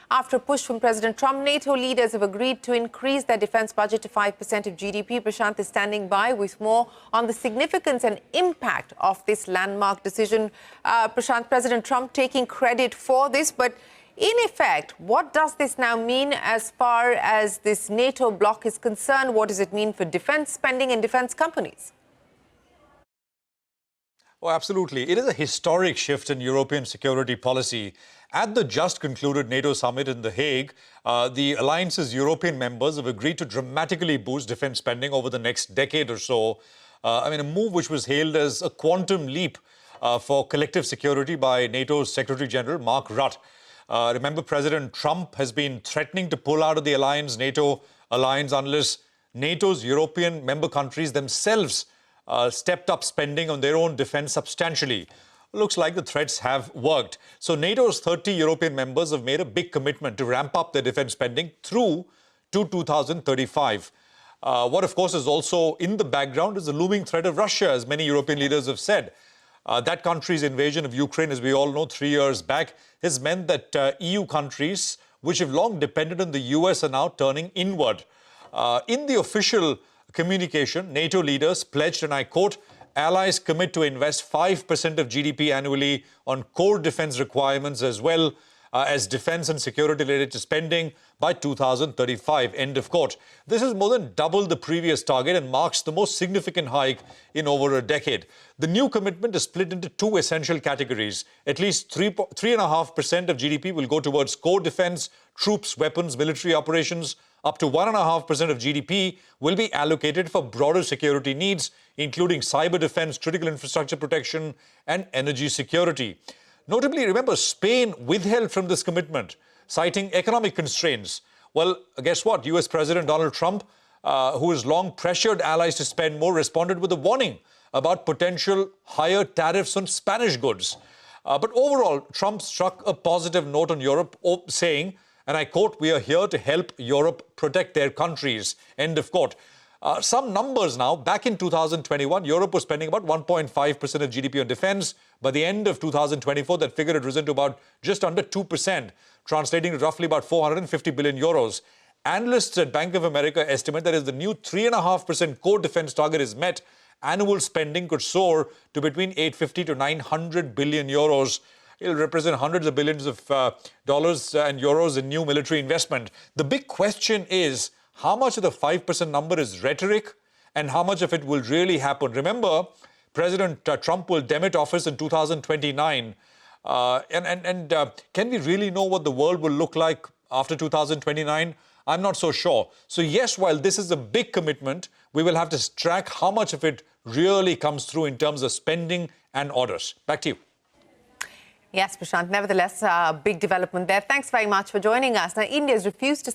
After a push from President Trump, NATO leaders have agreed to increase their defense budget to 5% of GDP. Prashant is standing by with more on the significance and impact of this landmark decision. Prashant, President Trump taking credit for this, but in effect, what does this now mean as far as this NATO bloc is concerned? What does it mean for defense spending and defense companies? Oh, absolutely. It is a historic shift in European security policy. At the just concluded NATO summit in The Hague, the alliance's European members have agreed to dramatically boost defense spending over the next decade or so. A move which was hailed as a quantum leap for collective security by NATO's Secretary General Mark Rutte. Remember, President Trump has been threatening to pull out of the NATO alliance unless NATO's European member countries themselves stepped up spending on their own defense substantially. Looks like the threats have worked. So NATO's 30 European members have made a big commitment to ramp up their defense spending through to 2035. What, of course, is also in the background is the looming threat of Russia, as many European leaders have said. That country's invasion of Ukraine, as we all know, 3 years back, has meant that EU countries, which have long depended on the US, are now turning inward. In the official communication, NATO leaders pledged, and I quote, allies commit to invest 5% of GDP annually on core defense requirements as well as defense and security related to spending by 2035, end of quote. This is more than double the previous target and marks the most significant hike in over a decade. The new commitment is split into two essential categories. At least 3.5% of GDP will go towards core defense, troops, weapons, military operations. Up to 1.5% of GDP will be allocated for broader security needs, including cyber defense, critical infrastructure protection, and energy security. Notably, remember, Spain withheld from this commitment, citing economic constraints. Well, guess what? US President Donald Trump, who has long pressured allies to spend more, responded with a warning about potential higher tariffs on Spanish goods. But overall, Trump struck a positive note on Europe, saying, and I quote, we are here to help Europe protect their countries, end of quote. Some numbers now. Back in 2021, Europe was spending about 1.5% of GDP on defense. By the end of 2024, that figure had risen to about just under 2%, translating to roughly about 450 billion euros. Analysts at Bank of America estimate that if the new 3.5% core defense target is met, annual spending could soar to between 850 to 900 billion euros. It'll represent hundreds of billions of dollars and euros in new military investment. The big question is, how much of the 5% number is rhetoric and how much of it will really happen? Remember, President Trump will demit office in 2029. Can we really know what the world will look like after 2029? I'm not so sure. So yes, while this is a big commitment, we will have to track how much of it really comes through in terms of spending and orders. Back to you. Yes, Prashant, nevertheless, a big development there. Thanks very much for joining us. Now, India's refused to